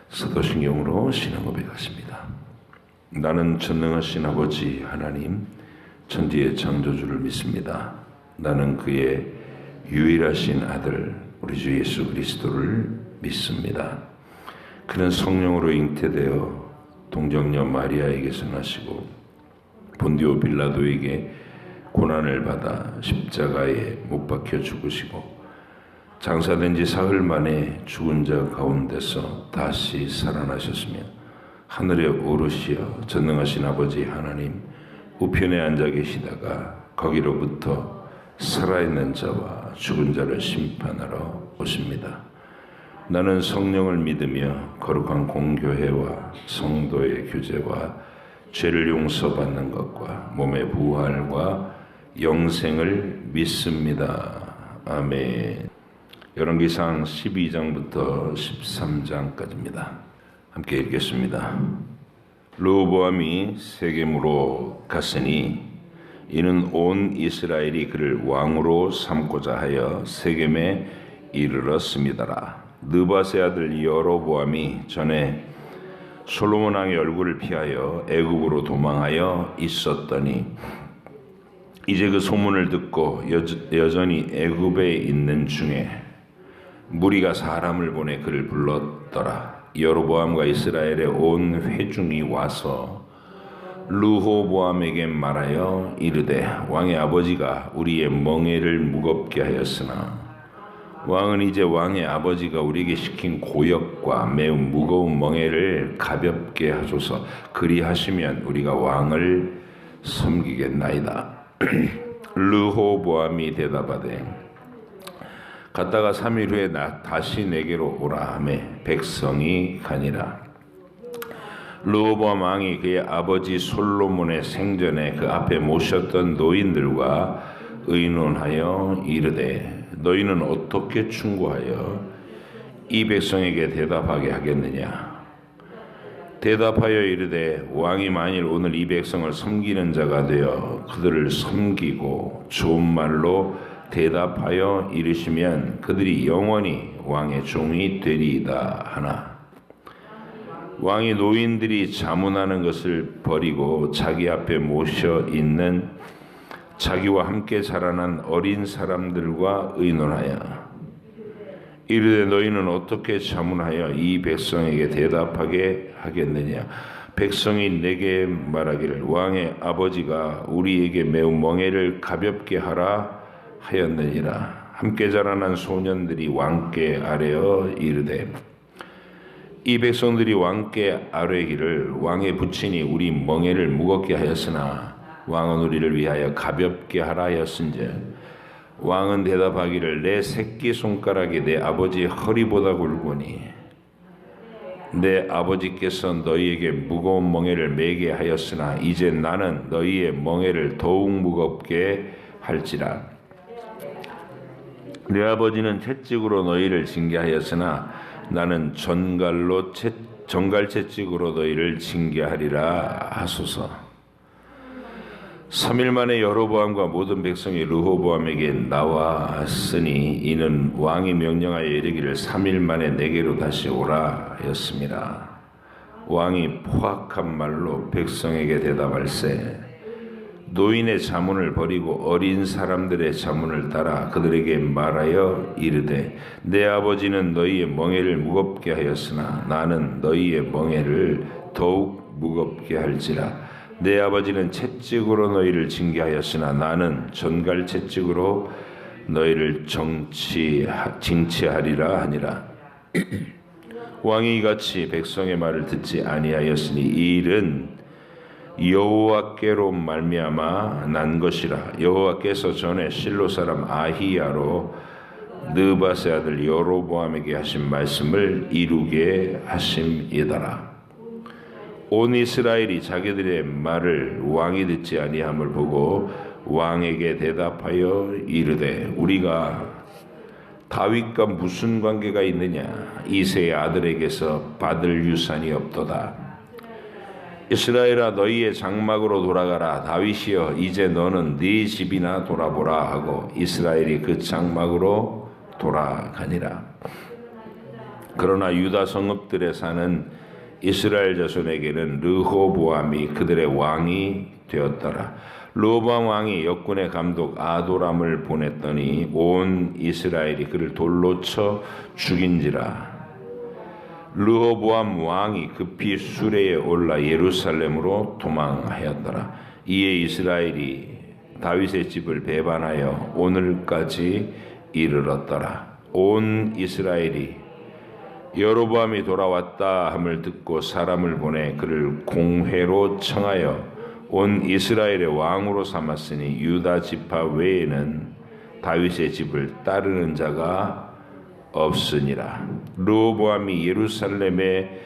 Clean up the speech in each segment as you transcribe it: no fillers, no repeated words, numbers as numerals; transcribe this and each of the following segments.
사도신경으로 신앙 고백하십니다. 나는 전능하신 아버지 하나님, 천지의 창조주를 믿습니다. 나는 그의 유일하신 아들 우리 주 예수 그리스도를 믿습니다. 그는 성령으로 잉태되어 동정녀 마리아에게서 나시고 본디오 빌라도에게 고난을 받아 십자가에 못 박혀 죽으시고 장사된 지 사흘 만에 죽은 자 가운데서 다시 살아나셨으며 하늘에 오르시어 전능하신 아버지 하나님 우편에 앉아 계시다가 거기로부터 살아있는 자와 죽은 자를 심판하러 오십니다. 나는 성령을 믿으며 거룩한 공교회와 성도의 교제와 죄를 용서받는 것과 몸의 부활과 영생을 믿습니다. 아멘. 열왕기상 12장부터 13장까지입니다. 함께 읽겠습니다. 르호보암이 세겜으로 갔으니 이는 온 이스라엘이 그를 왕으로 삼고자 하여 세겜에 이르렀음이더라. 느밧의 아들 여로보암이 전에 솔로몬 왕의 얼굴을 피하여 애굽으로 도망하여 있었더니 이제 그 소문을 듣고 여전히 애굽에 있는 중에 무리가 사람을 보내 그를 불렀더라. 여로보암과 이스라엘의 온 회중이 와서 르호보암에게 말하여 이르되 왕의 아버지가 우리의 멍에를 무겁게 하였으나 왕은 이제 왕의 아버지가 우리에게 시킨 고역과 매우 무거운 멍에를 가볍게 하소서. 그리하시면 우리가 왕을 섬기겠나이다. 르호보암이 대답하되 갔다가 3일 후에 다시 내게로 오라 하매 백성이 가니라. 르호보암 왕이 그의 아버지 솔로몬의 생전에 그 앞에 모셨던 노인들과 의논하여 이르되 너희는 어떻게 충고하여 이 백성에게 대답하게 하겠느냐. 대답하여 이르되 왕이 만일 오늘 이 백성을 섬기는 자가 되어 그들을 섬기고 좋은 말로 대답하여 이르시면 그들이 영원히 왕의 종이 되리이다 하나 왕이 노인들이 자문하는 것을 버리고 자기 앞에 모셔 있는 자기와 함께 자라난 어린 사람들과 의논하여 이르되 너희는 어떻게 자문하여 이 백성에게 대답하게 하겠느냐. 백성이 내게 말하기를 왕의 아버지가 우리에게 매우 멍에를 가볍게 하라 하였느니라. 함께 자라난 소년들이 왕께 아뢰어 이르되 이 백성들이 왕께 아뢰기를 왕의 부친이 우리 멍에를 무겁게 하였으나 왕은 우리를 위하여 가볍게 하라 하였은즉 왕은 대답하기를 내 새끼손가락이 내 아버지의 허리보다 굵으니 내 아버지께서 너희에게 무거운 멍에를 매게 하였으나 이제 나는 너희의 멍에를 더욱 무겁게 할지라. 내 아버지는 채찍으로 너희를 징계하였으나 나는 전갈 채찍으로 너희를 징계하리라 하소서. 3일 만에 여로보암과 모든 백성이 르호보암에게 나왔으니 이는 왕이 명령하여 이르기를 3일 만에 내게로 다시 오라 하였습니다. 왕이 포악한 말로 백성에게 대답할세 노인의 자문을 버리고 어린 사람들의 자문을 따라 그들에게 말하여 이르되 내 아버지는 너희의 멍에를 무겁게 하였으나 나는 너희의 멍에를 더욱 무겁게 할지라. 내 아버지는 채찍으로 너희를 징계하였으나 나는 전갈 채찍으로 너희를 징치하리라 하니라. 왕이 이같이 백성의 말을 듣지 아니하였으니 이 일은 여호와께로 말미암아 난 것이라. 여호와께서 전에 실로 사람 아히야로 느밧의 아들 여로보암에게 하신 말씀을 이루게 하심이더라. 온 이스라엘이 자기들의 말을 왕이 듣지 아니함을 보고 왕에게 대답하여 이르되 우리가 다윗과 무슨 관계가 있느냐. 이새의 아들에게서 받을 유산이 없도다. 이스라엘아 너희의 장막으로 돌아가라. 다윗이여 이제 너는 네 집이나 돌아보라 하고 이스라엘이 그 장막으로 돌아가니라. 그러나 유다 성읍들에 사는 이스라엘 자손에게는 르호보암이 그들의 왕이 되었더라. 르호보암 왕이 역군의 감독 아도람을 보냈더니 온 이스라엘이 그를 돌로 쳐 죽인지라. 르호보암 왕이 급히 수레에 올라 예루살렘으로 도망하였더라. 이에 이스라엘이 다윗의 집을 배반하여 오늘까지 이르렀더라. 온 이스라엘이 여로보암이 돌아왔다 함을 듣고 사람을 보내 그를 공회로 청하여 온 이스라엘의 왕으로 삼았으니 유다 지파 외에는 다윗의 집을 따르는 자가 없으니라. 르호보암이 예루살렘에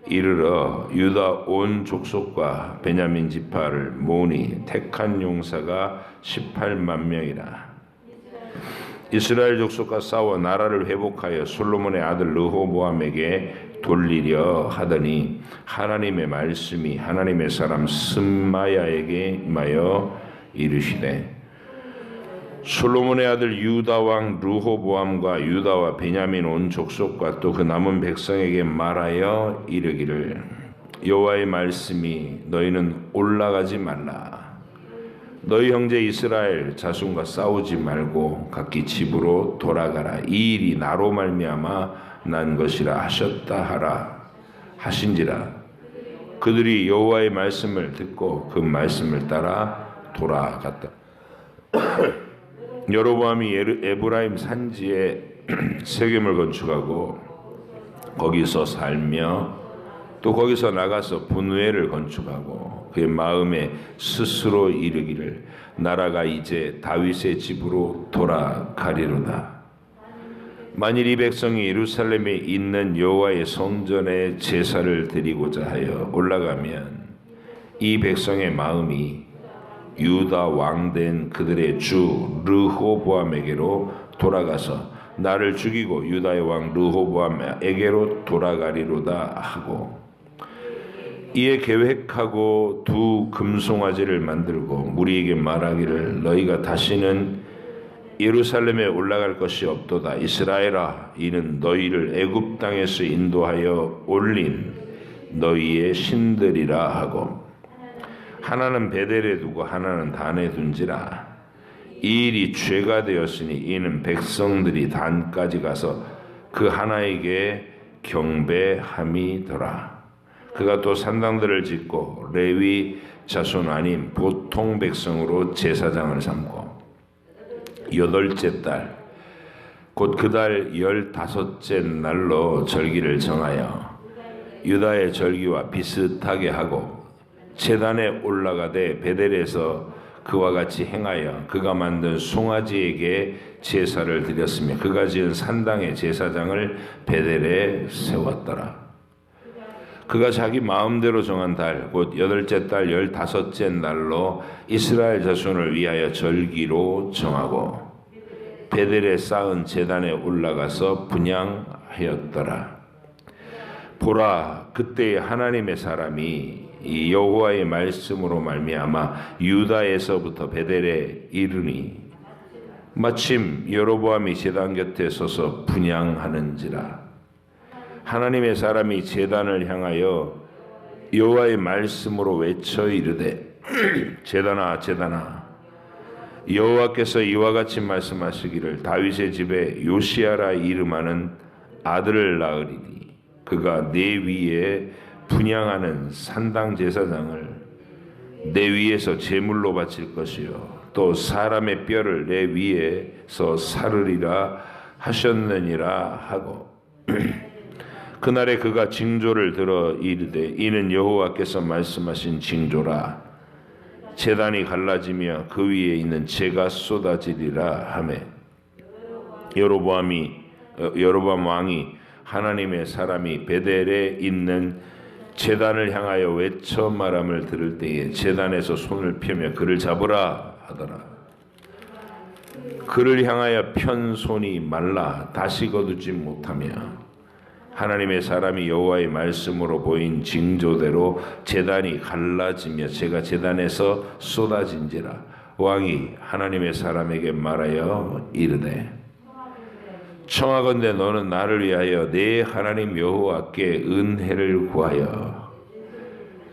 이르러 유다 온 족속과 베냐민 지파를 모으니 택한 용사가 18만 명이라. 이스라엘 족속과 싸워 나라를 회복하여 솔로몬의 아들 르호보암에게 돌리려 하더니 하나님의 말씀이 하나님의 사람 스마야에게 임하여 이르시되 솔로몬의 아들 유다 왕 르호보암과 유다와 베냐민 온 족속과 또 그 남은 백성에게 말하여 이르기를 여호와의 말씀이 너희는 올라가지 말라. 너희 형제 이스라엘 자손과 싸우지 말고 각기 집으로 돌아가라. 이 일이 나로 말미암아 난 것이라 하셨다 하라 하신지라. 그들이 여호와의 말씀을 듣고 그 말씀을 따라 돌아갔다. 여로보암이 에브라임 산지에 세겜을 건축하고 거기서 살며 또 거기서 나가서 분회를 건축하고 그의 마음에 스스로 이르기를 나라가 이제 다윗의 집으로 돌아가리로다. 만일 이 백성이 예루살렘에 있는 여호와의 성전에 제사를 드리고자 하여 올라가면 이 백성의 마음이 유다 왕된 그들의 주 르호보암에게로 돌아가서 나를 죽이고 유다의 왕 르호보암에게로 돌아가리로다 하고 이에 계획하고 두 금송아지를 만들고 무리에게 말하기를 너희가 다시는 예루살렘에 올라갈 것이 없도다. 이스라엘아 이는 너희를 애굽 땅에서 인도하여 올린 너희의 신들이라 하고 하나는 베델에 두고 하나는 단에 둔지라. 이 일이 죄가 되었으니 이는 백성들이 단까지 가서 그 하나에게 경배함이더라. 그가 또 산당들을 짓고 레위 자손 아닌 보통 백성으로 제사장을 삼고 여덟째 달 곧 그 달 15째 날로 절기를 정하여 유다의 절기와 비슷하게 하고 제단에 올라가되 베델에서 그와 같이 행하여 그가 만든 송아지에게 제사를 드렸으며 그가 지은 산당의 제사장을 베델에 세웠더라. 그가 자기 마음대로 정한 달 곧 8째 달 15째 날로 이스라엘 자손을 위하여 절기로 정하고 베델에 쌓은 제단에 올라가서 분향하였더라. 보라 그때 하나님의 사람이 이 여호와의 말씀으로 말미암아 유다에서부터 베델에 이르니 마침 여로보암이 제단 곁에 서서 분향하는지라. 하나님의 사람이 제단을 향하여 여호와의 말씀으로 외쳐 이르되 제단아 제단아 여호와께서 이와 같이 말씀하시기를 다윗의 집에 요시야라 이름하는 아들을 낳으리니 그가 내 위에 분향하는 산당 제사장을 내 위에서 제물로 바칠 것이요 또 사람의 뼈를 내 위에서 사르리라 하셨느니라 하고 그날에 그가 징조를 들어 이르되 이는 여호와께서 말씀하신 징조라. 제단이 갈라지며 그 위에 있는 재가 쏟아지리라 하매 여로보암 왕이 하나님의 사람이 베델에 있는 제단을 향하여 외쳐 말함을 들을 때에 제단에서 손을 펴며 그를 잡으라 하더라. 그를 향하여 편 손이 말라 다시 거두지 못하며 하나님의 사람이 여호와의 말씀으로 보인 징조대로 제단이 갈라지며 재가 제단에서 쏟아진지라. 왕이 하나님의 사람에게 말하여 이르되 청하건대 너는 나를 위하여 내 하나님 여호와께 은혜를 구하여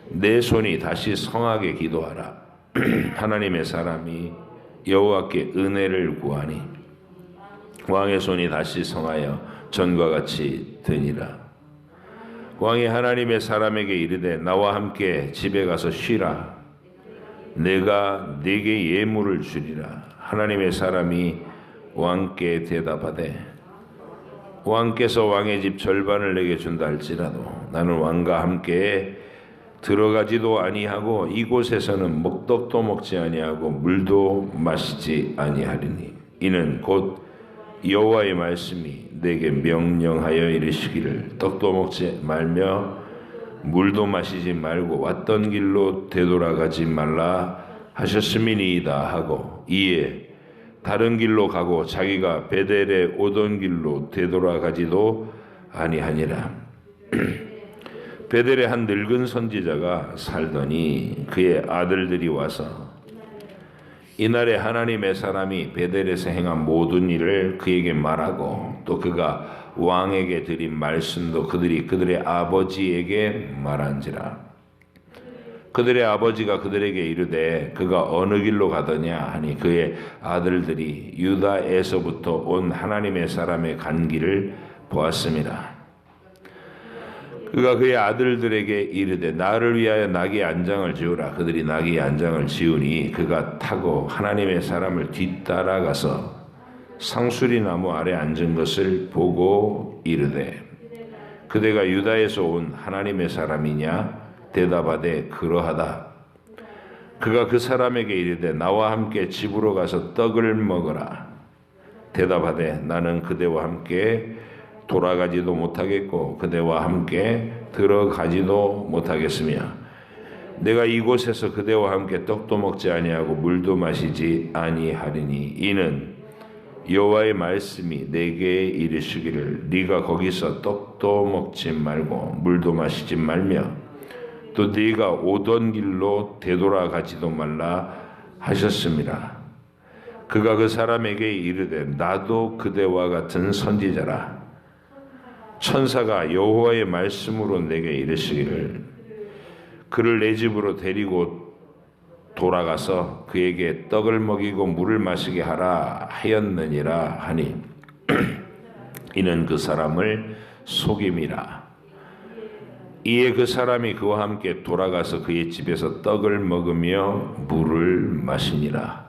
내 손이 다시 성하게 기도하라. 하나님의 사람이 여호와께 은혜를 구하니 왕의 손이 다시 성하여 전과 같이 되니라. 왕이 하나님의 사람에게 이르되 나와 함께 집에 가서 쉬라. 내가 네게 예물을 주리라. 하나님의 사람이 왕께 대답하되 왕께서 왕의 집 절반을 내게 준다 할지라도 나는 왕과 함께 들어가지도 아니하고 이곳에서는 먹떡도 먹지 아니하고 물도 마시지 아니하리니 이는 곧 여호와의 말씀이 내게 명령하여 이르시기를 떡도 먹지 말며 물도 마시지 말고 왔던 길로 되돌아가지 말라 하셨음이니이다 하고 이에 다른 길로 가고 자기가 베델에 오던 길로 되돌아가지도 아니하니라. 베델에 한 늙은 선지자가 살더니 그의 아들들이 와서 이날에 하나님의 사람이 베델에서 행한 모든 일을 그에게 말하고 또 그가 왕에게 드린 말씀도 그들의 아버지에게 말한지라. 그들의 아버지가 그들에게 이르되 그가 어느 길로 가더냐 하니 그의 아들들이 유다에서부터 온 하나님의 사람의 간 길을 보았습니다. 그가 그의 아들들에게 이르되 나를 위하여 나귀 안장을 지으라. 그들이 나귀 안장을 지으니 그가 타고 하나님의 사람을 뒤따라가서 상수리 나무 아래 앉은 것을 보고 이르되 그대가 유다에서 온 하나님의 사람이냐? 대답하되 그러하다. 그가 그 사람에게 이르되 나와 함께 집으로 가서 떡을 먹으라. 대답하되 나는 그대와 함께 돌아가지도 못하겠고 그대와 함께 들어가지도 못하겠으며 내가 이곳에서 그대와 함께 떡도 먹지 아니하고 물도 마시지 아니하리니 이는 여호와의 말씀이 내게 이르시기를 네가 거기서 떡도 먹지 말고 물도 마시지 말며 또 네가 오던 길로 되돌아가지도 말라 하셨습니다. 그가 그 사람에게 이르되 나도 그대와 같은 선지자라. 천사가 여호와의 말씀으로 내게 이르시기를 그를 내 집으로 데리고 돌아가서 그에게 떡을 먹이고 물을 마시게 하라 하였느니라 하니 이는 그 사람을 속임이라. 이에 그 사람이 그와 함께 돌아가서 그의 집에서 떡을 먹으며 물을 마시니라.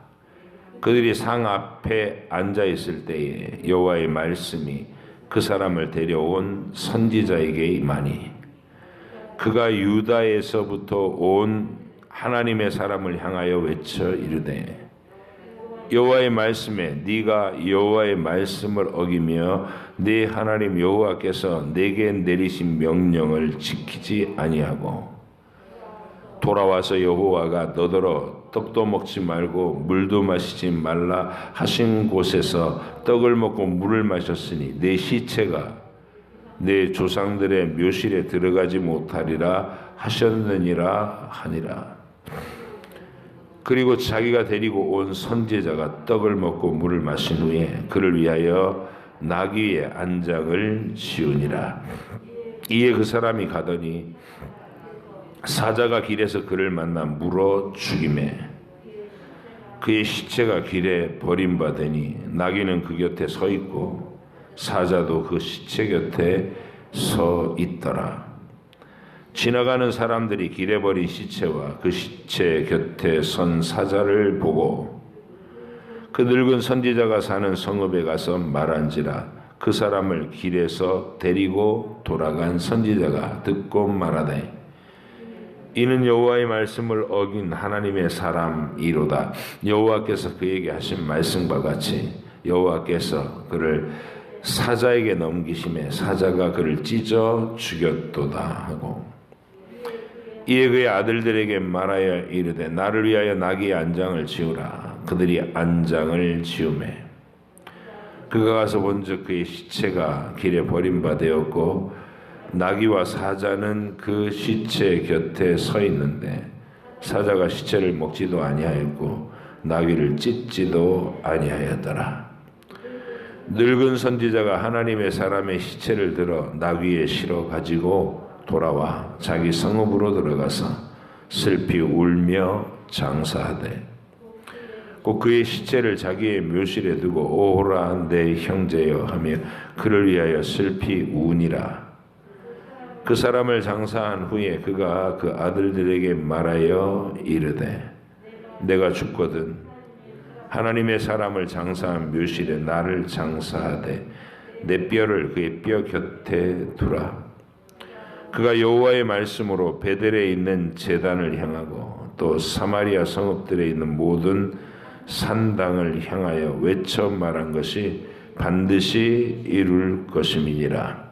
그들이 상 앞에 앉아 있을 때에 여호와의 말씀이 그 사람을 데려온 선지자에게 임하니 그가 유다에서부터 온 하나님의 사람을 향하여 외쳐 이르되 여호와의 말씀에 네가 여호와의 말씀을 어기며 네 하나님 여호와께서 내게 내리신 명령을 지키지 아니하고 돌아와서 여호와가 너더러 떡도 먹지 말고 물도 마시지 말라 하신 곳에서 떡을 먹고 물을 마셨으니 내 시체가 내 조상들의 묘실에 들어가지 못하리라 하셨느니라 하니라. 그리고 자기가 데리고 온 선지자가 떡을 먹고 물을 마신 후에 그를 위하여 나귀의 안장을 지으니라. 이에 그 사람이 가더니 사자가 길에서 그를 만나 물어 죽이매 그의 시체가 길에 버림받으니 나귀는 그 곁에 서 있고 사자도 그 시체 곁에 서 있더라. 지나가는 사람들이 길에 버린 시체와 그 시체 곁에 선 사자를 보고 그 늙은 선지자가 사는 성읍에 가서 말한지라. 그 사람을 길에서 데리고 돌아간 선지자가 듣고 말하되 이는 여호와의 말씀을 어긴 하나님의 사람이로다. 여호와께서 그에게 하신 말씀과 같이 여호와께서 그를 사자에게 넘기심에 사자가 그를 찢어 죽였도다 하고 이에 그의 아들들에게 말하여 이르되 나를 위하여 나귀의 안장을 지으라. 그들이 안장을 지으매 그가 가서 본즉 그의 시체가 길에 버림받았고 나귀와 사자는 그 시체 곁에 서 있는데 사자가 시체를 먹지도 아니하였고 나귀를 찢지도 아니하였더라. 늙은 선지자가 하나님의 사람의 시체를 들어 나귀에 실어 가지고 돌아와 자기 성읍으로 들어가서 슬피 울며 장사하되 꼭 그의 시체를 자기의 묘실에 두고 오호라 내 형제여 하며 그를 위하여 슬피 우니라. 그 사람을 장사한 후에 그가 그 아들들에게 말하여 이르되 내가 죽거든 하나님의 사람을 장사한 묘실에 나를 장사하되 내 뼈를 그의 뼈 곁에 두라. 그가 여호와의 말씀으로 베델에 있는 제단을 향하고 또 사마리아 성읍들에 있는 모든 산당을 향하여 외쳐 말한 것이 반드시 이룰 것임이니라.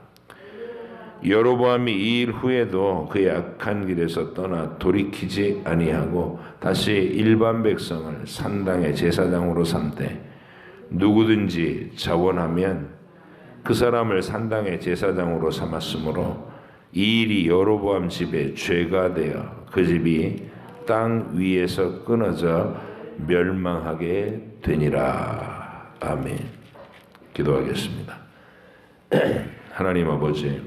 여로보암이 이 일 후에도 그의 악한 길에서 떠나 돌이키지 아니하고 다시 일반 백성을 산당의 제사장으로 삼되 누구든지 자원하면 그 사람을 산당의 제사장으로 삼았으므로 이 일이 여로보암 집에 죄가 되어 그 집이 땅 위에서 끊어져 멸망하게 되니라. 아멘. 기도하겠습니다. 하나님 아버지,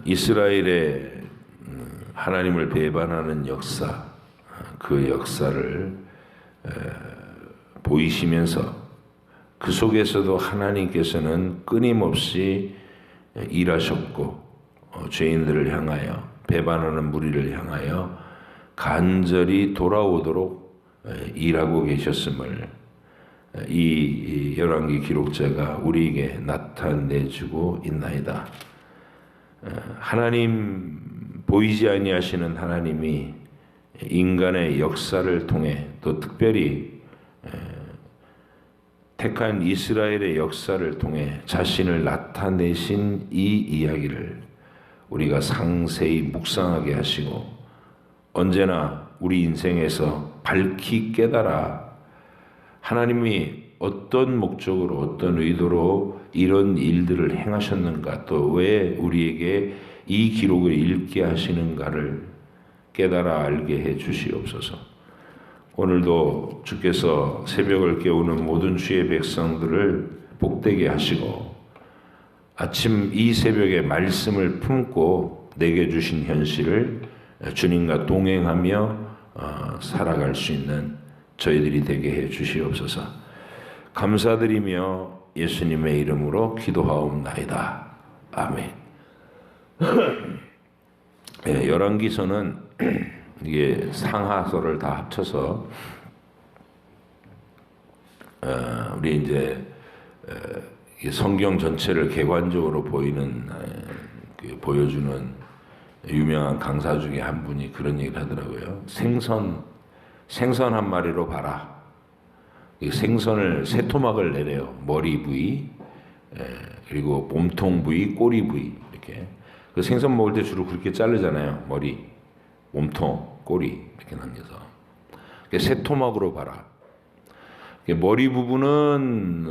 이스라엘의 하나님을 배반하는 역사, 그 역사를 보이시면서 그 속에서도 하나님께서는 끊임없이 일하셨고 죄인들을 향하여, 배반하는 무리를 향하여 간절히 돌아오도록 일하고 계셨음을 이 열왕기 기록자가 우리에게 나타내주고 있나이다. 하나님, 보이지 아니하시는 하나님이 인간의 역사를 통해 또 특별히 택한 이스라엘의 역사를 통해 자신을 나타내신 이 이야기를 우리가 상세히 묵상하게 하시고 언제나 우리 인생에서 밝히 깨달아 하나님이 어떤 목적으로 어떤 의도로 이런 일들을 행하셨는가, 또 왜 우리에게 이 기록을 읽게 하시는가를 깨달아 알게 해 주시옵소서. 오늘도 주께서 새벽을 깨우는 모든 주의 백성들을 복되게 하시고 아침 이 새벽에 말씀을 품고 내게 주신 현실을 주님과 동행하며 살아갈 수 있는 저희들이 되게 해 주시옵소서. 감사드리며 예수님의 이름으로 기도하옵나이다. 아멘. 열왕기서는 이게 상하서를 다 합쳐서 우리 이제 성경 전체를 객관적으로 보여주는 유명한 강사 중에 한 분이 그런 얘기를 하더라고요. 생선 한 마리로 봐라. 이 생선을 세 토막을 내래요. 머리 부위, 그리고 몸통 부위, 꼬리 부위 이렇게. 그 생선 먹을 때 주로 그렇게 자르잖아요. 머리, 몸통, 꼬리 이렇게 남겨서. 세 토막으로 봐라. 머리 부분은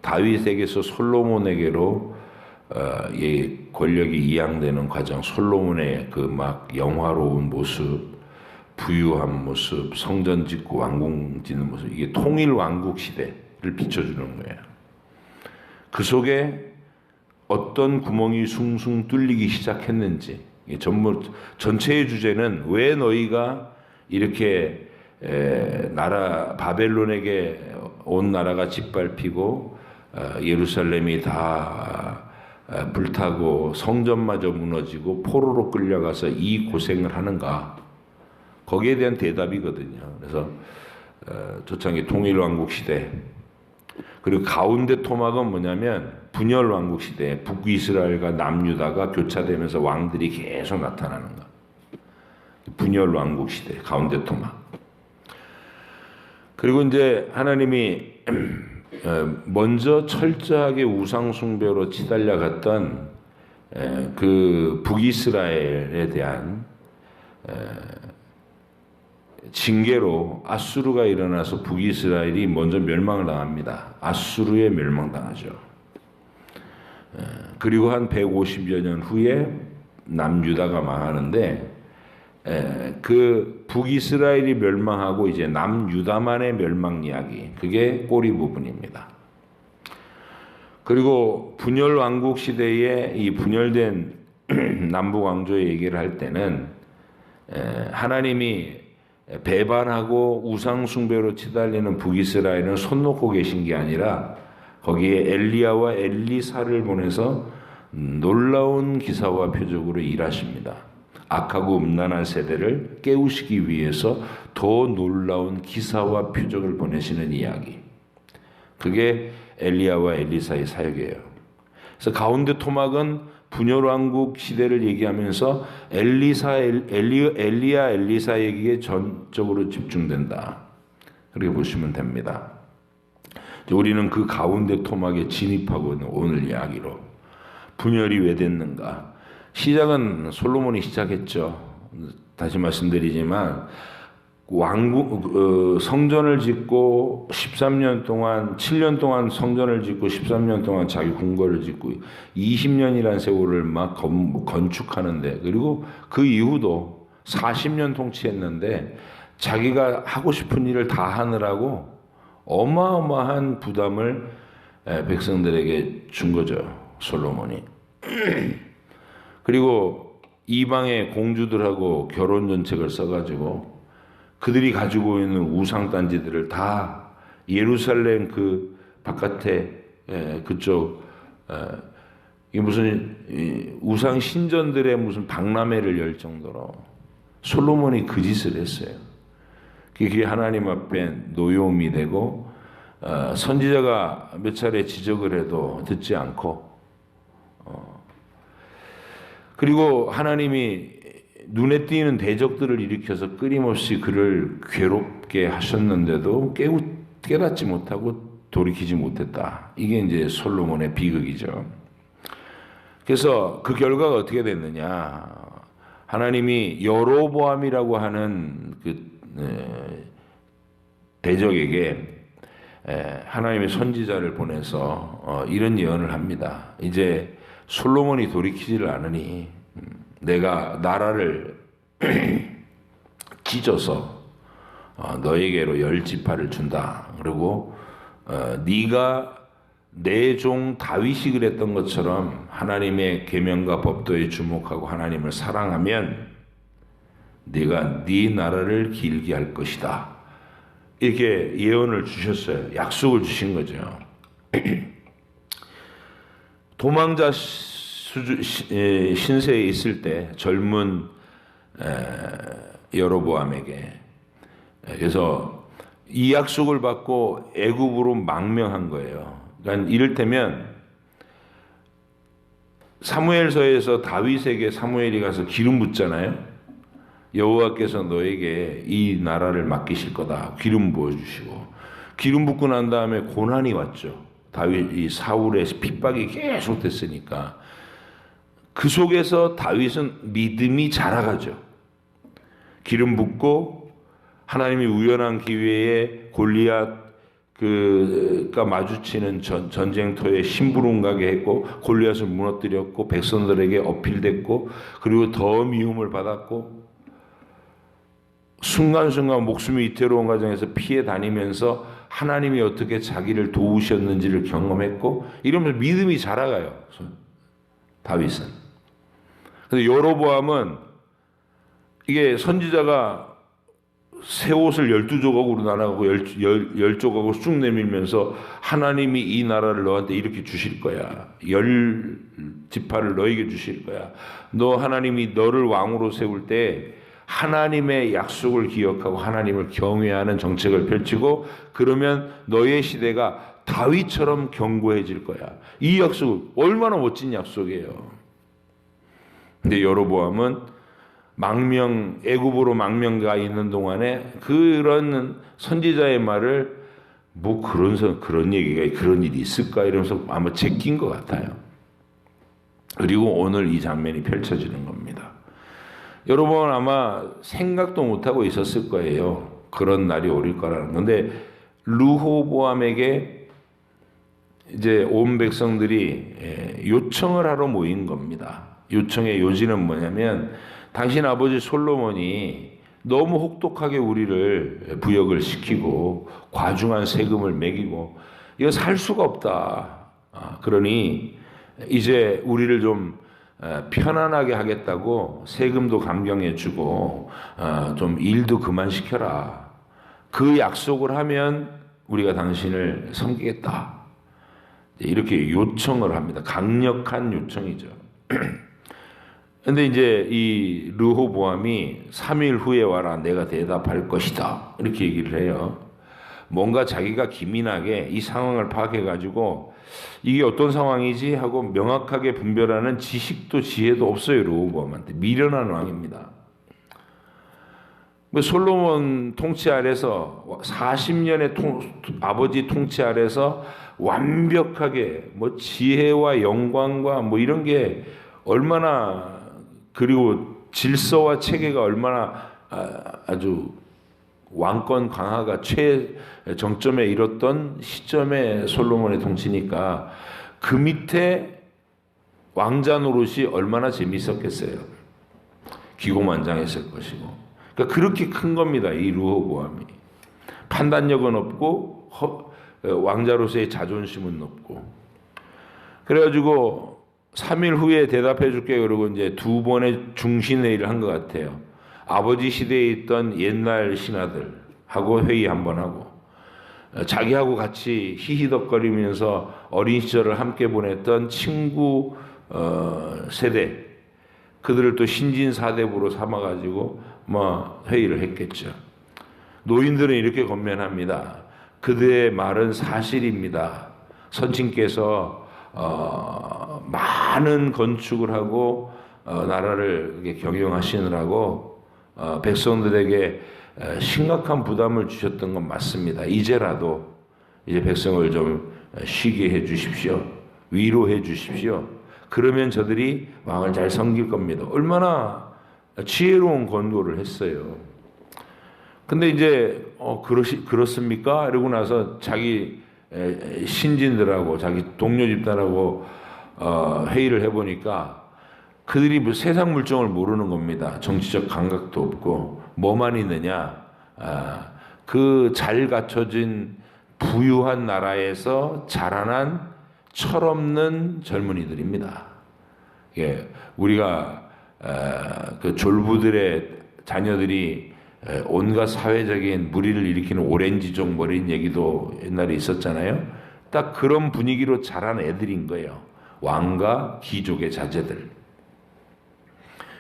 다윗에게서 솔로몬에게로 권력이 이양되는 과정, 솔로몬의 그 막 영화로운 모습, 부유한 모습, 성전 짓고 왕궁 짓는 모습, 이게 통일 왕국 시대를 비춰주는 거예요. 그 속에 어떤 구멍이 숭숭 뚫리기 시작했는지, 전체의 주제는 왜 너희가 이렇게 바벨론에게 온 나라가 짓밟히고 예루살렘이 다 불타고 성전마저 무너지고 포로로 끌려가서 이 고생을 하는가? 거기에 대한 대답이거든요. 그래서 초창기 통일왕국 시대, 그리고 가운데 토막은 뭐냐면 분열왕국 시대, 북이스라엘과 남유다가 교차되면서 왕들이 계속 나타나는 거. 분열왕국 시대 가운데 토막. 그리고 이제 하나님이 먼저 철저하게 우상숭배로 치달려 갔던 그 북이스라엘에 대한 징계로 아수르가 일어나서 북이스라엘이 먼저 멸망을 당합니다. 아수르에 멸망당하죠. 그리고 한 150여 년 후에 남유다가 망하는데 그 북이스라엘이 멸망하고 이제 남유다만의 멸망 이야기, 그게 꼬리 부분입니다. 그리고 분열 왕국 시대에 이 분열된 남북 왕조의 얘기를 할 때는 하나님이 배반하고 우상 숭배로 치달리는 북이스라엘은 손 놓고 계신 게 아니라 거기에 엘리야와 엘리사를 보내서 놀라운 기사와 표적으로 일하십니다. 악하고 음란한 세대를 깨우시기 위해서 더 놀라운 기사와 표적을 보내시는 이야기. 그게 엘리야와 엘리사의 사역이에요. 그래서 가운데 토막은 분열왕국 시대를 얘기하면서 엘리야 엘리사에게 전적으로 집중된다. 그렇게 보시면 됩니다. 우리는 그 가운데 토막에 진입하고 있는 오늘 이야기로 분열이 왜 됐는가? 시작은 솔로몬이 시작했죠. 다시 말씀드리지만 왕국 성전을 짓고 13년 동안 7년 동안 성전을 짓고 13년 동안 자기 궁궐을 짓고 20년이라는 세월을 막 건축하는데, 그리고 그 이후도 40년 통치했는데 자기가 하고 싶은 일을 다 하느라고 어마어마한 부담을 백성들에게 준 거죠, 솔로몬이. 그리고 이방의 공주들하고 결혼 정책을 써가지고 그들이 가지고 있는 우상 단지들을 다 예루살렘 그 바깥에 그쪽 이 무슨 우상 신전들의 무슨 박람회를 열 정도로 솔로몬이 그 짓을 했어요. 그게 하나님 앞에 노여움이 되고 선지자가 몇 차례 지적을 해도 듣지 않고 그리고 하나님이 눈에 띄는 대적들을 일으켜서 끊임없이 그를 괴롭게 하셨는데도 깨닫지 못하고 돌이키지 못했다. 이게 이제 솔로몬의 비극이죠. 그래서 그 결과가 어떻게 됐느냐? 하나님이 여로보암이라고 하는 그 대적에게 하나님의 선지자를 보내서 이런 예언을 합니다. 이제 솔로몬이 돌이키지를 않으니 내가 나라를 찢어서 너에게로 10지파를 준다. 그리고 네가 내 종 다윗이 그랬던 것처럼 하나님의 계명과 법도에 주목하고 하나님을 사랑하면 네가 네 나라를 길게 할 것이다. 이렇게 예언을 주셨어요. 약속을 주신 거죠. 도망자 신세에 있을 때 젊은 여로보암에게, 그래서 이 약속을 받고 애굽으로 망명한 거예요. 그러니까 이를테면 사무엘서에서 다윗에게 사무엘이 가서 기름 붓잖아요. 여호와께서 너에게 이 나라를 맡기실 거다. 기름 부어주시고, 기름 붓고 난 다음에 고난이 왔죠. 다윗이 사울의 핍박이 계속 됐으니까 그 속에서 다윗은 믿음이 자라가죠. 기름 붓고 하나님이 우연한 기회에 골리앗가 마주치는 전쟁터에 심부름가게 했고 골리앗을 무너뜨렸고 백성들에게 어필됐고 그리고 더 미움을 받았고 순간순간 목숨이 위태로운 과정에서 피해 다니면서 하나님이 어떻게 자기를 도우셨는지를 경험했고 이러면서 믿음이 자라가요. 다윗은. 근데 여로보암은 이게 선지자가 새 옷을 12조각으로 나눠가고 10조각으로 쑥 내밀면서 하나님이 이 나라를 너한테 이렇게 주실 거야. 10지파를 너에게 주실 거야. 너 하나님이 너를 왕으로 세울 때 하나님의 약속을 기억하고 하나님을 경외하는 정책을 펼치고 그러면 너의 시대가 다윗처럼 견고해질 거야. 이 약속 얼마나 멋진 약속이에요. 근데 여로보암은 애굽으로 망명가 있는 동안에 그런 선지자의 말을 그런 얘기가 그런 일이 있을까 이러면서 아마 제낀 것 같아요. 그리고 오늘 이 장면이 펼쳐지는 겁니다. 여러분 아마 생각도 못하고 있었을 거예요. 그런 날이 오릴 거라는 건데 르호보암에게 이제 온 백성들이 요청을 하러 모인 겁니다. 요청의 요지는 뭐냐면 당신 아버지 솔로몬이 너무 혹독하게 우리를 부역을 시키고 과중한 세금을 매기고 이거 살 수가 없다. 그러니 이제 우리를 좀 편안하게 하겠다고 세금도 감경해주고 좀 일도 그만 시켜라. 그 약속을 하면 우리가 당신을 섬기겠다. 이렇게 요청을 합니다. 강력한 요청이죠. 근데 이제 이 르호보암이 3일 후에 와라 내가 대답할 것이다. 이렇게 얘기를 해요. 뭔가 자기가 기민하게 이 상황을 파악해 가지고 이게 어떤 상황이지 하고 명확하게 분별하는 지식도 지혜도 없어요. 르호보암한테 미련한 왕입니다. 솔로몬 통치 아래서 40년의 아버지 통치 아래서 완벽하게 뭐 지혜와 영광과 뭐 이런 게 얼마나 그리고 질서와 체계가 얼마나 아주 왕권 강화가 최정점에 이뤘던 시점에 솔로몬의 통치니까 그 밑에 왕자 노릇이 얼마나 재미있었겠어요. 기고만장했을 것이고. 그러니까 그렇게 큰 겁니다. 이 르호보암이. 판단력은 없고 왕자로서의 자존심은 높고. 그래가지고 3일 후에 대답해 줄게 그러고 이제 두 번의 중신회의를 한 것 같아요. 아버지 시대에 있던 옛날 신하들하고 회의 한번 하고 자기하고 같이 히히덕거리면서 어린 시절을 함께 보냈던 친구 세대 그들을 또 신진사대부로 삼아가지고 뭐 회의를 했겠죠. 노인들은 이렇게 권면합니다. 그들의 말은 사실입니다. 선친께서 많은 건축을 하고 나라를 경영하시느라고 백성들에게 심각한 부담을 주셨던 건 맞습니다. 이제라도 이제 백성을 좀 쉬게 해 주십시오. 위로해 주십시오. 그러면 저들이 왕을 잘 섬길 겁니다. 얼마나 지혜로운 권고를 했어요. 근데 이제 그렇습니까? 이러고 나서 자기 신진들하고 자기 동료 집단하고 회의를 해보니까 그들이 뭐 세상 물정을 모르는 겁니다. 정치적 감각도 없고 뭐만 있느냐 그 잘 갖춰진 부유한 나라에서 자라난 철없는 젊은이들입니다. 예, 우리가 그 졸부들의 자녀들이 온갖 사회적인 무리를 일으키는 오렌지족 머리인 얘기도 옛날에 있었잖아요. 딱 그런 분위기로 자란 애들인 거예요. 왕과 귀족의 자제들.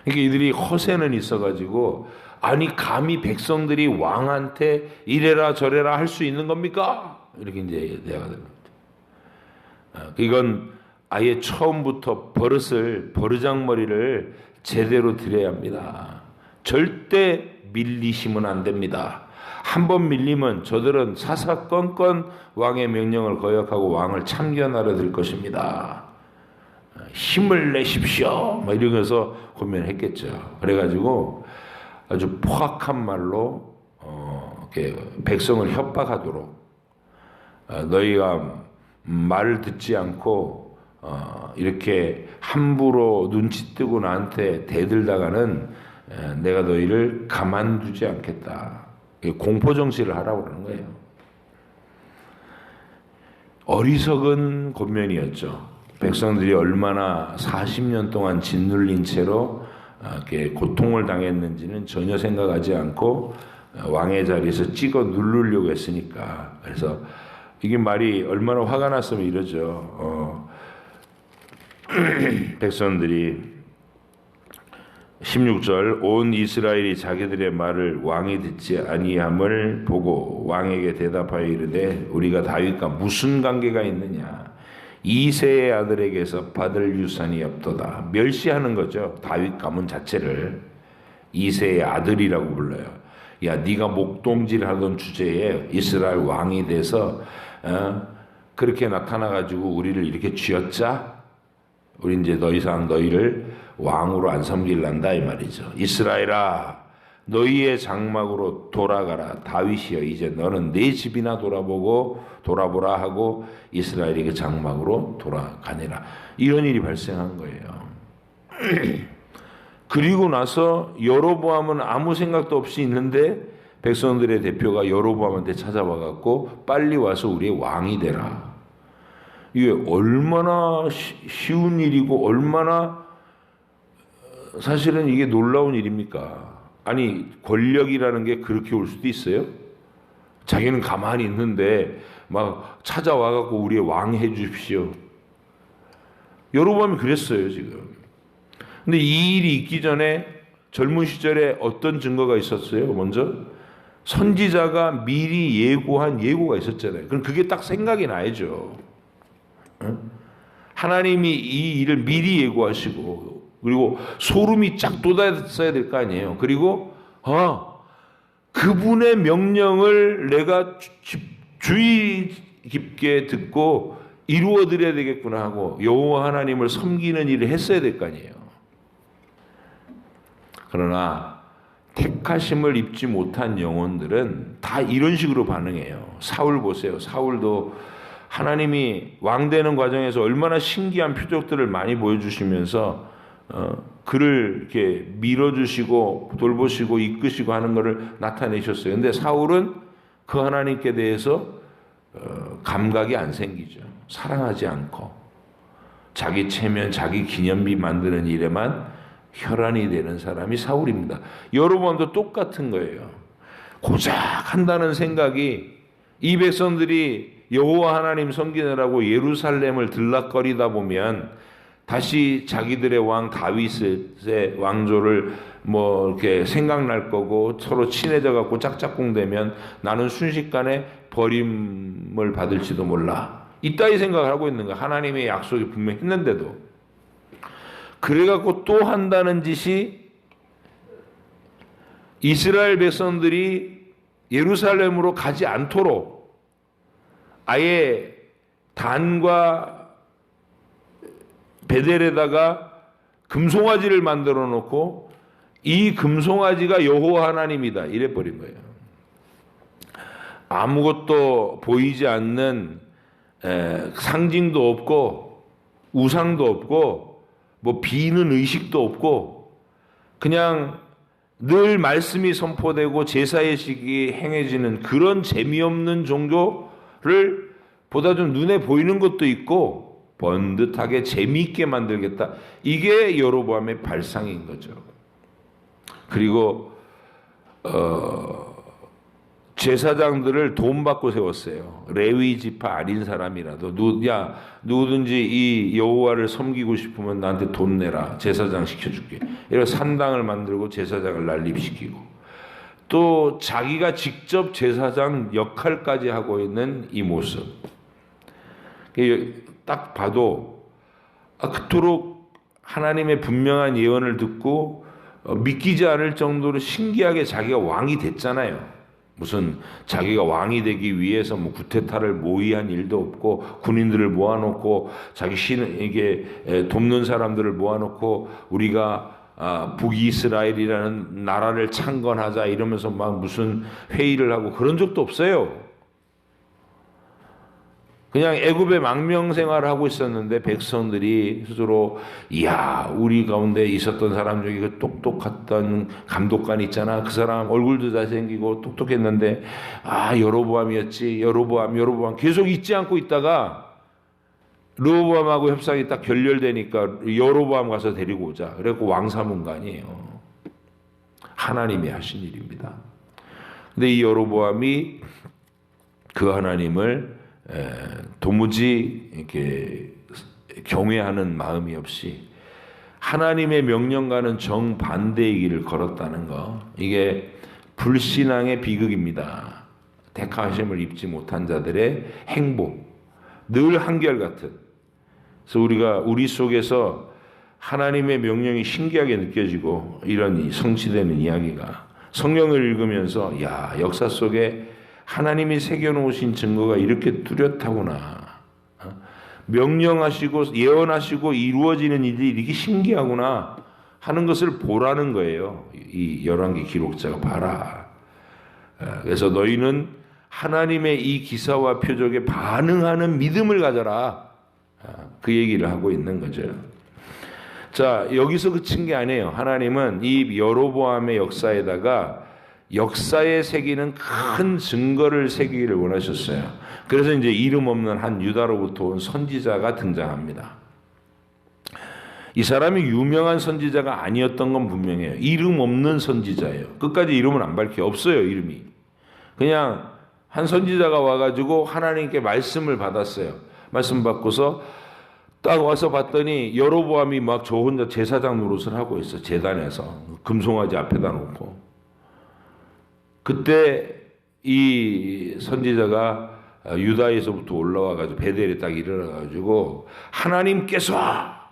그러니까 이들이 허세는 있어가지고 아니 감히 백성들이 왕한테 이래라 저래라 할 수 있는 겁니까? 이렇게 이제 대화가 됩니다. 이건 아예 처음부터 버르장머리를 제대로 드려야 합니다. 절대 밀리시면 안 됩니다. 한번 밀리면 저들은 사사건건 왕의 명령을 거역하고 왕을 참견하려 들 것입니다. 힘을 내십시오. 막 이러면서 고민했겠죠. 그래가지고 아주 포악한 말로 백성을 협박하도록 너희가 말을 듣지 않고 이렇게 함부로 눈치 뜨고 나한테 대들다가는 내가 너희를 가만두지 않겠다. 공포정치를 하라고 그러는 거예요. 어리석은 권면이었죠. 백성들이 얼마나 40년 동안 짓눌린 채로 이렇게 고통을 당했는지는 전혀 생각하지 않고 왕의 자리에서 찍어 누르려고 했으니까. 그래서 이게 말이 얼마나 화가 났으면 이러죠. 백성들이 16절 온 이스라엘이 자기들의 말을 왕이 듣지 아니함을 보고 왕에게 대답하여 이르되 우리가 다윗과 무슨 관계가 있느냐 이새의 아들에게서 받을 유산이 없도다. 멸시하는 거죠. 다윗 가문 자체를 이새의 아들이라고 불러요. 야 네가 목동질하던 주제에 이스라엘 왕이 돼서 그렇게 나타나가지고 우리를 이렇게 쥐어짜? 우리 이제 더 이상 너희를 왕으로 안 섬길란다 이 말이죠. 이스라엘아 너희의 장막으로 돌아가라. 다윗이여 이제 너는 네 집이나 돌아보라 하고 이스라엘이 그 장막으로 돌아가니라. 이런 일이 발생한 거예요. 그리고 나서 여로보암은 아무 생각도 없이 있는데 백성들의 대표가 여로보암한테 찾아와 갖고 빨리 와서 우리의 왕이 되라. 이게 얼마나 쉬운 일이고 얼마나 사실은 이게 놀라운 일입니까? 아니, 권력이라는 게 그렇게 올 수도 있어요? 자기는 가만히 있는데 막 찾아와 갖고 우리의 왕 해 주십시오. 여로보암이 그랬어요, 지금. 근데 이 일이 있기 전에 젊은 시절에 어떤 증거가 있었어요? 먼저 선지자가 미리 예고한 예고가 있었잖아요. 그럼 그게 딱 생각이 나야죠. 하나님이 이 일을 미리 예고하시고, 그리고 소름이 쫙 돋았어야 될 거 아니에요. 그리고 그분의 명령을 내가 주의 깊게 듣고 이루어 드려야 되겠구나 하고 여호와 하나님을 섬기는 일을 했어야 될 거 아니에요. 그러나 택하심을 입지 못한 영혼들은 다 이런 식으로 반응해요. 사울 보세요. 사울도 하나님이 왕 되는 과정에서 얼마나 신기한 표적들을 많이 보여주시면서 그를 이렇게 밀어주시고 돌보시고 이끄시고 하는 것을 나타내셨어요. 근데 사울은 그 하나님께 대해서 감각이 안 생기죠. 사랑하지 않고 자기 체면, 자기 기념비 만드는 일에만 혈안이 되는 사람이 사울입니다. 여로보암도 똑같은 거예요. 고작 한다는 생각이, 이 백성들이 여호와 하나님 섬기느라고 예루살렘을 들락거리다 보면 다시 자기들의 왕 다윗의 왕조를 뭐 이렇게 생각날 거고 서로 친해져 갖고 짝짝꿍 되면 나는 순식간에 버림을 받을지도 몰라. 이따위 생각을 하고 있는 거야. 하나님의 약속이 분명히 했는데도. 그래갖고 또 한다는 짓이 이스라엘 백성들이 예루살렘으로 가지 않도록 아예 단과 베델에다가 금송아지를 만들어 놓고 이 금송아지가 여호와 하나님이다 이래 버린 거예요. 아무것도 보이지 않는 상징도 없고 우상도 없고 뭐 비는 의식도 없고 그냥 늘 말씀이 선포되고 제사의식이 행해지는 그런 재미없는 종교를 보다 좀 눈에 보이는 것도 있고 번듯하게 재미있게 만들겠다. 이게 여로보암의 발상인 거죠. 그리고 제사장들을 돈 받고 세웠어요. 레위 지파 아닌 사람이라도 누구든지 이 여호와를 섬기고 싶으면 나한테 돈 내라. 제사장 시켜줄게. 이래서 산당을 만들고 제사장을 난립시키고 또 자기가 직접 제사장 역할까지 하고 있는 이 모습. 딱 봐도 그토록 하나님의 분명한 예언을 듣고 믿기지 않을 정도로 신기하게 자기가 왕이 됐잖아요. 무슨 자기가 왕이 되기 위해서 뭐 구테타를 모의한 일도 없고 군인들을 모아놓고 자기 신에게 돕는 사람들을 모아놓고 우리가 북이스라엘이라는 나라를 창건하자 이러면서 막 무슨 회의를 하고 그런 적도 없어요. 그냥 애굽의 망명 생활을 하고 있었는데 백성들이 스스로 우리 가운데 있었던 사람 중에 그 똑똑했던 감독관 있잖아. 그 사람 얼굴도 잘생기고 똑똑했는데 여로보암이었지. 여로보암 계속 잊지 않고 있다가 르호보암하고 협상이 딱 결렬되니까 여로보암 가서 데리고 오자. 그래갖고 왕 삼은 거 아니에요. 하나님이 하신 일입니다. 근데 이 여로보암이 그 하나님을 도무지 이렇게 경외하는 마음이 없이 하나님의 명령과는 정반대의 길을 걸었다는 거, 이게 불신앙의 비극입니다. 택하심을 입지 못한 자들의 행보, 늘 한결같은. 그래서 우리 속에서 하나님의 명령이 신기하게 느껴지고 이런 성취되는 이야기가 성경을 읽으면서 역사 속에 하나님이 새겨놓으신 증거가 이렇게 뚜렷하구나. 명령하시고 예언하시고 이루어지는 일이 이렇게 신기하구나 하는 것을 보라는 거예요. 이 열왕기 기록자가 봐라. 그래서 너희는 하나님의 이 기사와 표적에 반응하는 믿음을 가져라. 그 얘기를 하고 있는 거죠. 자, 여기서 그친 게 아니에요. 하나님은 이 여로보암의 역사에다가 역사에 새기는 큰 증거를 새기기를 원하셨어요. 그래서 이제 이름 없는 한 유다로부터 온 선지자가 등장합니다. 이 사람이 유명한 선지자가 아니었던 건 분명해요. 이름 없는 선지자예요. 끝까지 이름은 안 밝혀. 없어요, 이름이. 그냥 한 선지자가 와가지고 하나님께 말씀을 받았어요. 말씀 받고서 딱 와서 봤더니 여로보암이 막 저 혼자 제사장 노릇을 하고 있어. 제단에서 금송아지 앞에다 놓고. 그때 이 선지자가 유다에서부터 올라와가지고 베델에 딱 일어나가지고 하나님께서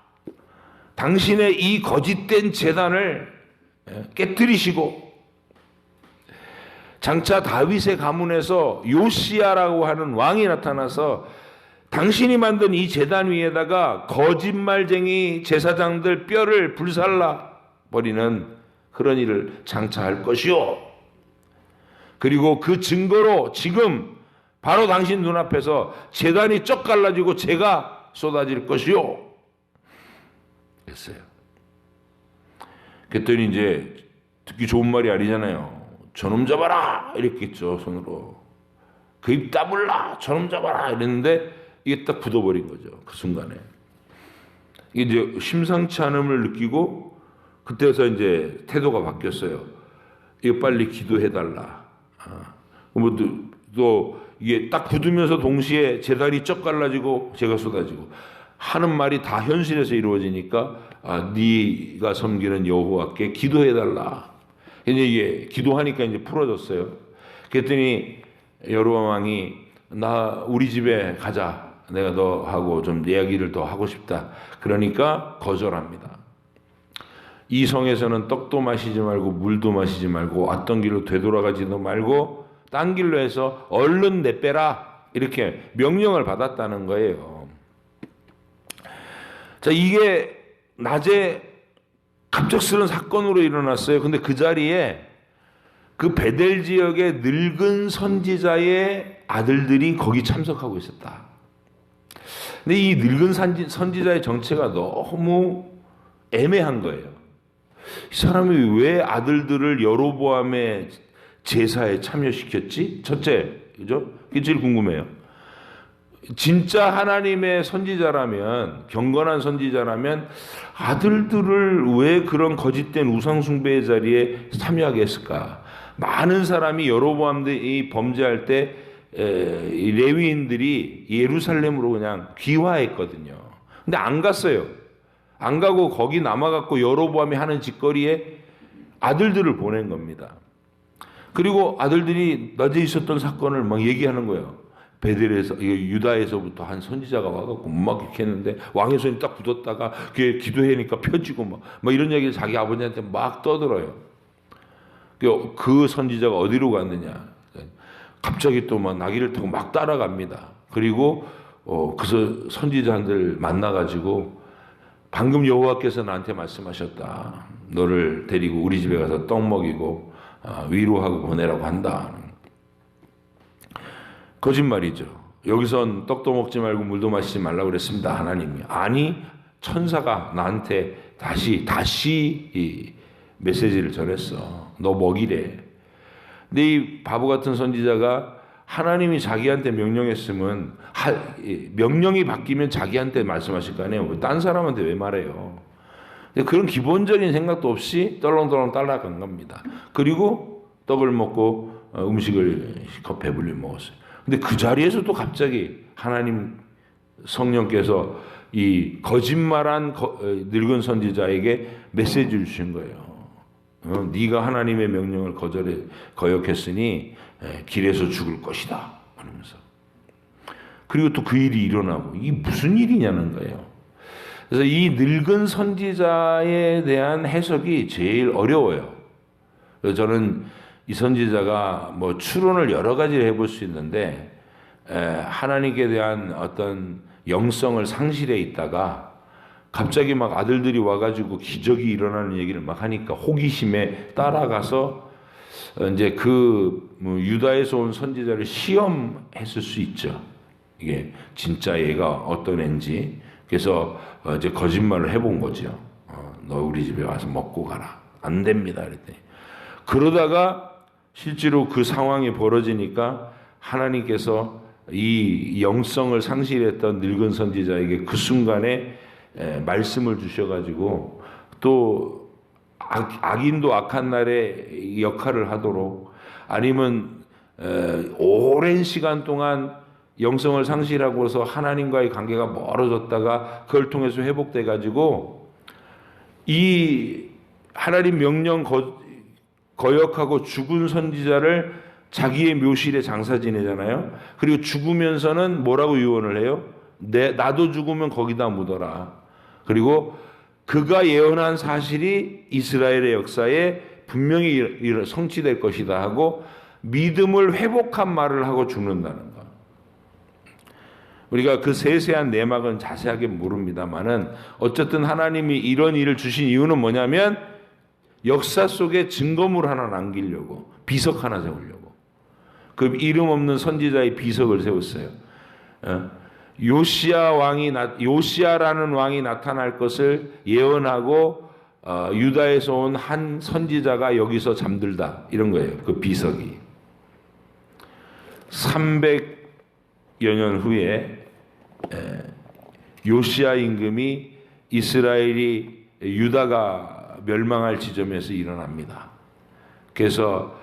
당신의 이 거짓된 제단을 깨뜨리시고 장차 다윗의 가문에서 요시야라고 하는 왕이 나타나서 당신이 만든 이 제단 위에다가 거짓말쟁이 제사장들 뼈를 불살라 버리는 그런 일을 장차 할 것이요. 그리고 그 증거로 지금 바로 당신 눈앞에서 제단이 쩍 갈라지고 재가 쏟아질 것이요. 했어요. 그랬더니 이제 듣기 좋은 말이 아니잖아요. 저놈 잡아라 이렇게 했죠. 손으로. 그 입 다물라 저놈 잡아라 이랬는데 이게 딱 굳어버린 거죠. 그 순간에. 이게 이제 심상치 않음을 느끼고 그때서 이제 태도가 바뀌었어요. 이거 빨리 기도해달라. 또 이게 딱 굳으면서 동시에 제단이 쩍 갈라지고 재가 쏟아지고 하는 말이 다 현실에서 이루어지니까 네가 섬기는 여호와께 기도해달라. 이제 이게 기도하니까 이제 풀어졌어요. 그랬더니 여로보암 왕이 우리 집에 가자. 내가 너하고 좀 이야기를 더 하고 싶다. 그러니까 거절합니다. 이 성에서는 떡도 마시지 말고 물도 마시지 말고 왔던 길로 되돌아가지도 말고 딴 길로 해서 얼른 내빼라. 이렇게 명령을 받았다는 거예요. 자, 이게 낮에 갑작스러운 사건으로 일어났어요. 근데 그 자리에 그 베델 지역의 늙은 선지자의 아들들이 거기 참석하고 있었다. 근데 이 늙은 선지자의 정체가 너무 애매한 거예요. 이 사람이 왜 아들들을 여로보암의 제사에 참여시켰지? 첫째, 그죠? 그게 제일 궁금해요. 진짜 하나님의 선지자라면, 경건한 선지자라면 아들들을 왜 그런 거짓된 우상숭배의 자리에 참여하게 했을까? 많은 사람이 여로보암이 범죄할 때 레위인들이 예루살렘으로 그냥 귀화했거든요. 근데 안 갔어요. 안 가고 거기 남아갖고 여로보암이 하는 짓거리에 아들들을 보낸 겁니다. 그리고 아들들이 낮에 있었던 사건을 막 얘기하는 거예요. 베델에서, 유다에서부터 한 선지자가 와갖고 막 이렇게 했는데 왕의 손이 딱 굳었다가 그게 기도하니까 펴지고 막 이런 얘기를 자기 아버지한테 막 떠들어요. 그 선지자가 어디로 갔느냐. 갑자기 또 막 나귀를 타고 막 따라갑니다. 그리고 그 선지자들 만나가지고 방금 여호와께서 나한테 말씀하셨다. 너를 데리고 우리 집에 가서 떡 먹이고 위로하고 보내라고 한다. 거짓말이죠. 여기선 떡도 먹지 말고 물도 마시지 말라고 그랬습니다. 하나님이. 아니, 천사가 나한테 다시 이 메시지를 전했어. 너 먹이래. 근데 이 바보 같은 선지자가 하나님이 자기한테 명령했으면 명령이 바뀌면 자기한테 말씀하실 거 아니에요. 딴 사람한테 왜 말해요. 그런 기본적인 생각도 없이 떨렁떨렁 따라간 겁니다. 그리고 떡을 먹고 음식을 배불리 먹었어요. 근데 그 자리에서 또 갑자기 하나님 성령께서 이 거짓말한 늙은 선지자에게 메시지를 주신 거예요. 네가 하나님의 명령을 거역했으니 길에서 죽을 것이다. 하면서. 그리고 또 그 일이 일어나고 이게 무슨 일이냐는 거예요. 그래서 이 늙은 선지자에 대한 해석이 제일 어려워요. 그래서 저는 이 선지자가 뭐 추론을 여러 가지를 해볼 수 있는데 하나님께 대한 어떤 영성을 상실해 있다가 갑자기 막 아들들이 와가지고 기적이 일어나는 얘기를 막 하니까 호기심에 따라가서 이제 그 유다에서 온 선지자를 시험했을 수 있죠. 이게 진짜 얘가 어떤 애인지. 그래서 이제 거짓말을 해본 거죠. 너 우리 집에 와서 먹고 가라. 안 됩니다. 그랬더니 그러다가 실제로 그 상황이 벌어지니까 하나님께서 이 영성을 상실했던 늙은 선지자에게 그 순간에 말씀을 주셔가지고 또 악인도 악한 날에 역할을 하도록 아니면 오랜 시간 동안 영성을 상실하고서 하나님과의 관계가 멀어졌다가 그걸 통해서 회복돼 가지고 이 하나님 명령 거역하고 죽은 선지자를 자기의 묘실에 장사 지내잖아요. 그리고 죽으면서는 뭐라고 유언을 해요? 나도 죽으면 거기다 묻어라. 그리고 그가 예언한 사실이 이스라엘의 역사에 분명히 성취될 것이다 하고 믿음을 회복한 말을 하고 죽는다는 것. 우리가 그 세세한 내막은 자세하게 모릅니다만은 어쨌든 하나님이 이런 일을 주신 이유는 뭐냐면 역사 속에 증거물 하나 남기려고, 비석 하나 세우려고. 그 이름 없는 선지자의 비석을 세웠어요. 요시야라는 왕이 나타날 것을 예언하고 유다에서 온 한 선지자가 여기서 잠들다, 이런 거예요. 그 비석이 300여 년 후에 요시야 임금이 이스라엘이 유다가 멸망할 지점에서 일어납니다. 그래서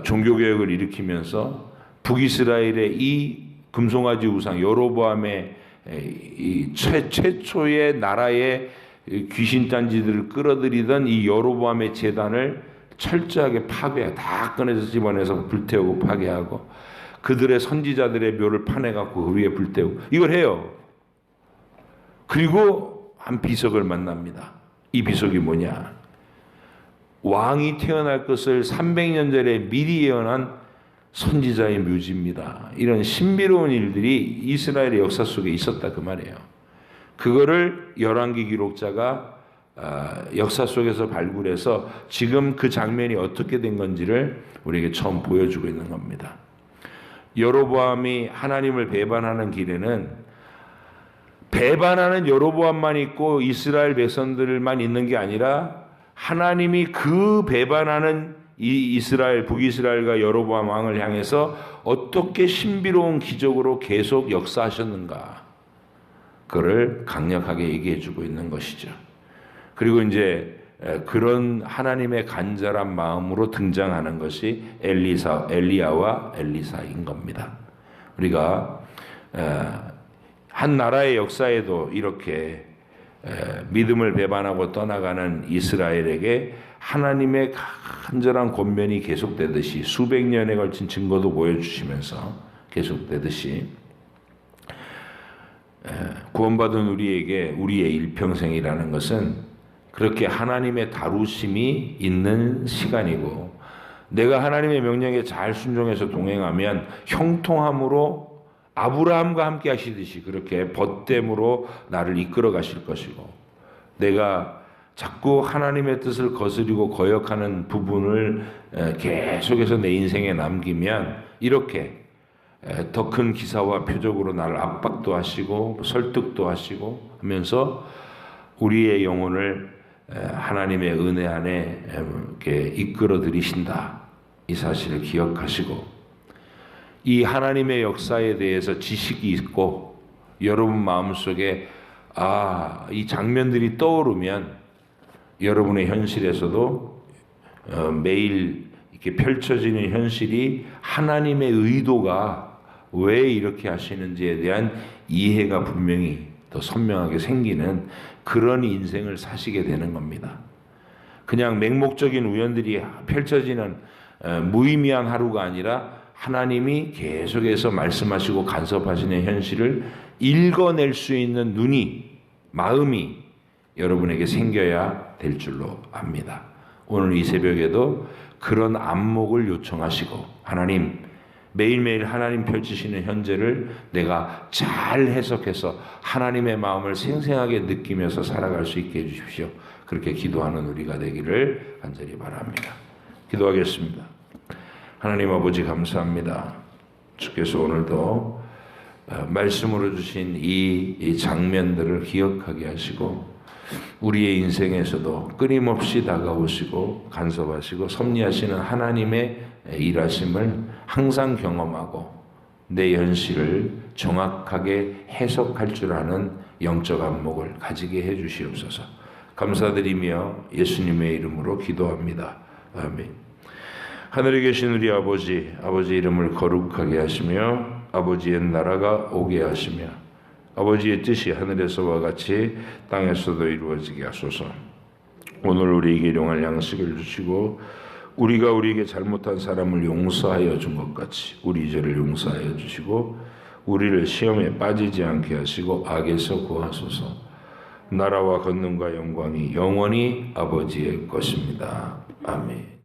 종교개혁을 일으키면서 북이스라엘의 이 금송아지 우상 여로보암의 이 최초의 나라의 귀신단지들을 끌어들이던 이 여로보암의 제단을 철저하게 파괴해, 다 꺼내서 집어내서 불태우고 파괴하고 그들의 선지자들의 묘를 파내갖고 그 위에 불태우고 이걸 해요. 그리고 한 비석을 만납니다. 이 비석이 뭐냐? 왕이 태어날 것을 300년 전에 미리 예언한 선지자의 묘지입니다. 이런 신비로운 일들이 이스라엘의 역사 속에 있었다 그 말이에요. 그거를 열왕기 기록자가 역사 속에서 발굴해서 지금 그 장면이 어떻게 된 건지를 우리에게 처음 보여주고 있는 겁니다. 여로보암이 하나님을 배반하는 길에는 배반하는 여로보암만 있고 이스라엘 백성들만 있는 게 아니라 하나님이 그 배반하는 이 이스라엘, 북이스라엘과 여로보암 왕을 향해서 어떻게 신비로운 기적으로 계속 역사하셨는가, 그를 강력하게 얘기해 주고 있는 것이죠. 그리고 이제 그런 하나님의 간절한 마음으로 등장하는 것이 엘리야와 엘리사인 겁니다. 우리가 한 나라의 역사에도 이렇게 믿음을 배반하고 떠나가는 이스라엘에게 하나님의 간절한 권면이 계속되듯이 수백 년에 걸친 증거도 보여주시면서 계속되듯이 구원받은 우리에게 우리의 일평생이라는 것은 그렇게 하나님의 다루심이 있는 시간이고, 내가 하나님의 명령에 잘 순종해서 동행하면 형통함으로 아브라함과 함께 하시듯이 그렇게 벗됨으로 나를 이끌어 가실 것이고, 내가 자꾸 하나님의 뜻을 거스리고 거역하는 부분을 계속해서 내 인생에 남기면 이렇게 더 큰 기사와 표적으로 나를 압박도 하시고 설득도 하시고 하면서 우리의 영혼을 하나님의 은혜 안에 이렇게 이끌어 들이신다, 이 사실을 기억하시고, 이 하나님의 역사에 대해서 지식이 있고 여러분 마음속에 이 장면들이 떠오르면 여러분의 현실에서도 매일 이렇게 펼쳐지는 현실이 하나님의 의도가 왜 이렇게 하시는지에 대한 이해가 분명히 더 선명하게 생기는 그런 인생을 사시게 되는 겁니다. 그냥 맹목적인 우연들이 펼쳐지는 무의미한 하루가 아니라 하나님이 계속해서 말씀하시고 간섭하시는 현실을 읽어낼 수 있는 눈이, 마음이 여러분에게 생겨야 될 줄로 압니다. 오늘 이 새벽에도 그런 안목을 요청하시고, 하나님, 매일매일 하나님 펼치시는 현재를 내가 잘 해석해서 하나님의 마음을 생생하게 느끼면서 살아갈 수 있게 해주십시오. 그렇게 기도하는 우리가 되기를 간절히 바랍니다. 기도하겠습니다. 하나님 아버지 감사합니다. 주께서 오늘도 말씀으로 주신 이 장면들을 기억하게 하시고 우리의 인생에서도 끊임없이 다가오시고 간섭하시고 섭리하시는 하나님의 일하심을 항상 경험하고 내 현실을 정확하게 해석할 줄 아는 영적 안목을 가지게 해 주시옵소서. 감사드리며 예수님의 이름으로 기도합니다. 아멘. 하늘에 계신 우리 아버지, 아버지 이름을 거룩하게 하시며 아버지의 나라가 오게 하시며 아버지의 뜻이 하늘에서와 같이 땅에서도 이루어지게 하소서. 오늘 우리에게 일용할 양식을 주시고 우리가 우리에게 잘못한 사람을 용서하여 준 것 같이 우리 죄를 용서하여 주시고 우리를 시험에 빠지지 않게 하시고 악에서 구하소서. 나라와 권능과 영광이 영원히 아버지의 것입니다. 아멘.